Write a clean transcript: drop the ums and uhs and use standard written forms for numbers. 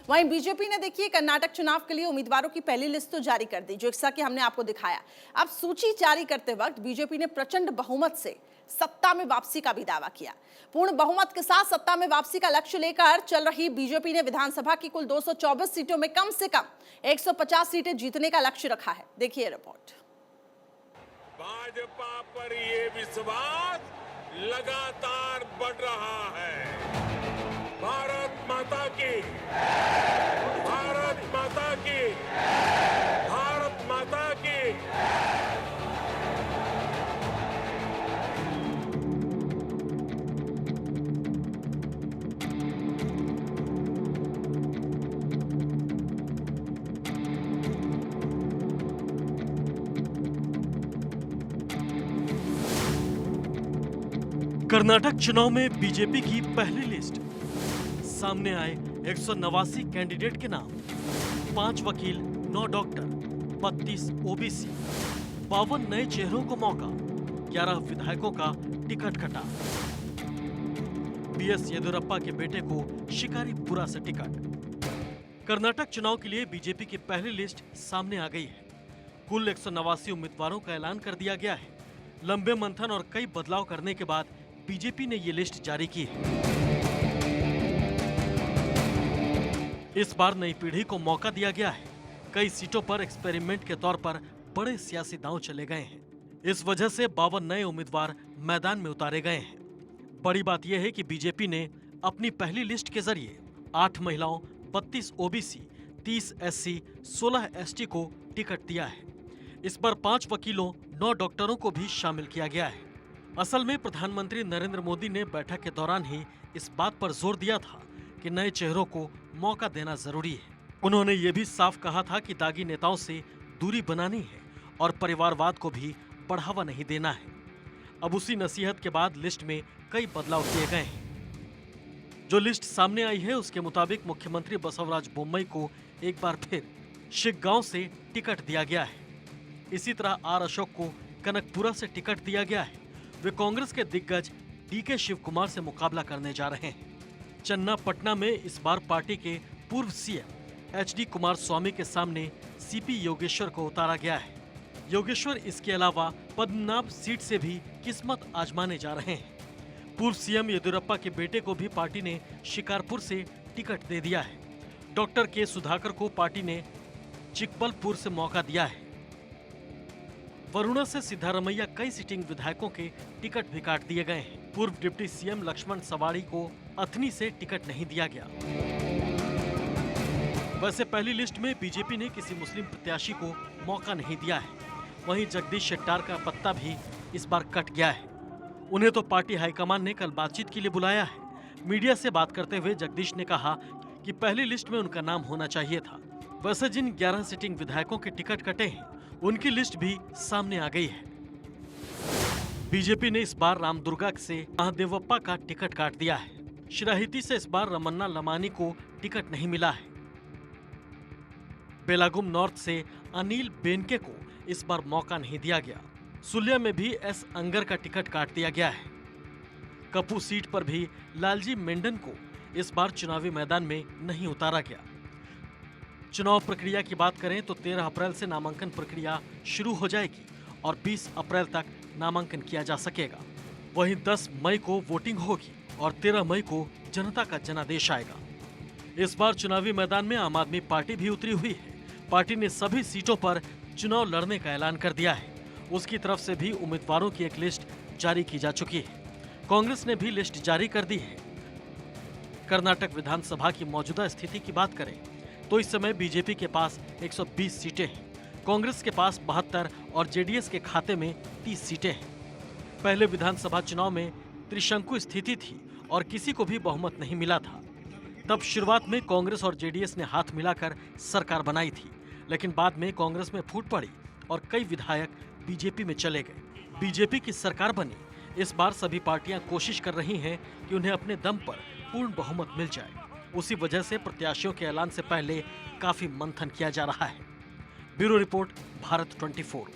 वहीं बीजेपी ने देखिए कर्नाटक चुनाव के लिए उम्मीदवारों की पहली लिस्ट तो जारी कर दी, जैसा कि हमने आपको दिखाया। अब सूची जारी करते वक्त बीजेपी ने प्रचंड बहुमत से सत्ता में वापसी का भी दावा किया। पूर्ण बहुमत के साथ सत्ता में वापसी का लक्ष्य लेकर चल रही बीजेपी ने विधानसभा की कुल 224 सीटों में कम से कम 150 सीटें जीतने का लक्ष्य रखा है। देखिए रिपोर्ट। भाजपा पर ये विश्वास लगातार बढ़ रहा है। भारत माता की, भारत माता की, भारत माता की। कर्नाटक चुनाव में बीजेपी की पहली लिस्ट। सामने आए 189 कैंडिडेट के नाम। 5 वकील, 9 डॉक्टर, 32 ओबीसी, 52 नए चेहरों को मौका, 11 विधायकों का टिकट कटा। बीएस येदियुरप्पा के बेटे को शिकारीपुरा से टिकट। कर्नाटक चुनाव के लिए बीजेपी की पहली लिस्ट सामने आ गई है। कुल 189 उम्मीदवारों का ऐलान कर दिया गया है। लंबे मंथन और कई बदलाव करने के बाद बीजेपी ने ये लिस्ट जारी की है। इस बार नई पीढ़ी को मौका दिया गया है। कई सीटों पर एक्सपेरिमेंट के तौर पर बड़े सियासी दांव चले गए हैं। इस वजह से 52 नए उम्मीदवार मैदान में उतारे गए हैं। बड़ी बात यह है कि बीजेपी ने अपनी पहली लिस्ट के जरिए 8 महिलाओं, 32 ओबीसी, 30 एससी, 16 एसटी को टिकट दिया है। इस पर 5 वकीलों, 9 डॉक्टरों को भी शामिल किया गया है। असल में प्रधानमंत्री नरेंद्र मोदी ने बैठक के दौरान ही इस बात पर जोर दिया था कि नए चेहरों को मौका देना जरूरी है। उन्होंने ये भी साफ कहा था कि दागी नेताओं से दूरी बनानी है और परिवारवाद को भी बढ़ावा नहीं देना है। अब उसी नसीहत के बाद लिस्ट में कई बदलाव किए गए हैं। जो लिस्ट सामने आई है उसके मुताबिक मुख्यमंत्री बसवराज बोम्मई को एक बार फिर शिग्गांव से टिकट दिया गया है। इसी तरह आर अशोक को कनकपुरा से टिकट दिया गया है। वे कांग्रेस के दिग्गज डीके शिव कुमार से मुकाबला करने जा रहे हैं। चन्नापटना में इस बार पार्टी के पूर्व सीएम एचडी कुमार स्वामी के सामने सीपी योगेश्वर को उतारा गया है। योगेश्वर इसके अलावा पद्मनाभ सीट से भी किस्मत आजमाने जा रहे हैं। पूर्व सीएम येदियुरप्पा के बेटे को भी पार्टी ने शिकारपुर से टिकट दे दिया है। डॉक्टर के सुधाकर को पार्टी ने चिकबलपुर से मौका दिया है। वरुणा से सिद्धारमैया कई सिटिंग विधायकों के टिकट भी काट दिए गए हैं। पूर्व डिप्टी सीएम लक्ष्मण सवाड़ी को अथनी से टिकट नहीं दिया गया। वैसे पहली लिस्ट में बीजेपी ने किसी मुस्लिम प्रत्याशी को मौका नहीं दिया है। वहीं जगदीश शेट्टार का पत्ता भी इस बार कट गया है। उन्हें तो पार्टी हाईकमान ने कल बातचीत के लिए बुलाया है। मीडिया से बात करते हुए जगदीश ने कहा कि पहली लिस्ट में उनका नाम होना चाहिए था। वैसे जिन 11 सिटिंग विधायकों के टिकट कटे हैं उनकी लिस्ट भी सामने आ गई है। बीजेपी ने इस बार रामदुर्गा से महादेवप्पा का टिकट काट दिया है। शिराहिती से इस बार रमन्ना लमानी को टिकट नहीं मिला है। बेलागुम नॉर्थ से अनिल बेनके को इस बार मौका नहीं दिया गया। सुलिया में भी एस अंगर का टिकट काट दिया गया है। कपू सीट पर भी लालजी मेंढन को इस बार चुनावी मैदान में नहीं उतारा गया। चुनाव प्रक्रिया की बात करें तो 13 अप्रैल से नामांकन प्रक्रिया शुरू हो जाएगी और 20 अप्रैल तक नामांकन किया जा सकेगा। वहीं 10 मई को वोटिंग होगी और 13 मई को जनता का जनादेश आएगा। इस बार चुनावी मैदान में आम आदमी पार्टी भी उतरी हुई है। पार्टी ने सभी सीटों पर चुनाव लड़ने का ऐलान कर दिया है। उसकी तरफ से भी उम्मीदवारों की एक लिस्ट जारी की जा चुकी है। कांग्रेस ने भी लिस्ट जारी कर दी है। कर्नाटक विधानसभा की मौजूदा स्थिति की बात करें तो इस समय बीजेपी के पास 120 सीटें हैं, कांग्रेस के पास 72 और जेडीएस के खाते में 30 सीटें हैं। पहले विधानसभा चुनाव में त्रिशंकु स्थिति थी और किसी को भी बहुमत नहीं मिला था। तब शुरुआत में कांग्रेस और जेडीएस ने हाथ मिलाकर सरकार बनाई थी, लेकिन बाद में कांग्रेस में फूट पड़ी और कई विधायक बीजेपी में चले गए। बीजेपी की सरकार बनी। इस बार सभी पार्टियां कोशिश कर रही हैं कि उन्हें अपने दम पर पूर्ण बहुमत मिल जाए। उसी वजह से प्रत्याशियों के ऐलान से पहले काफी मंथन किया जा रहा है। Bureau report, Bharat 24।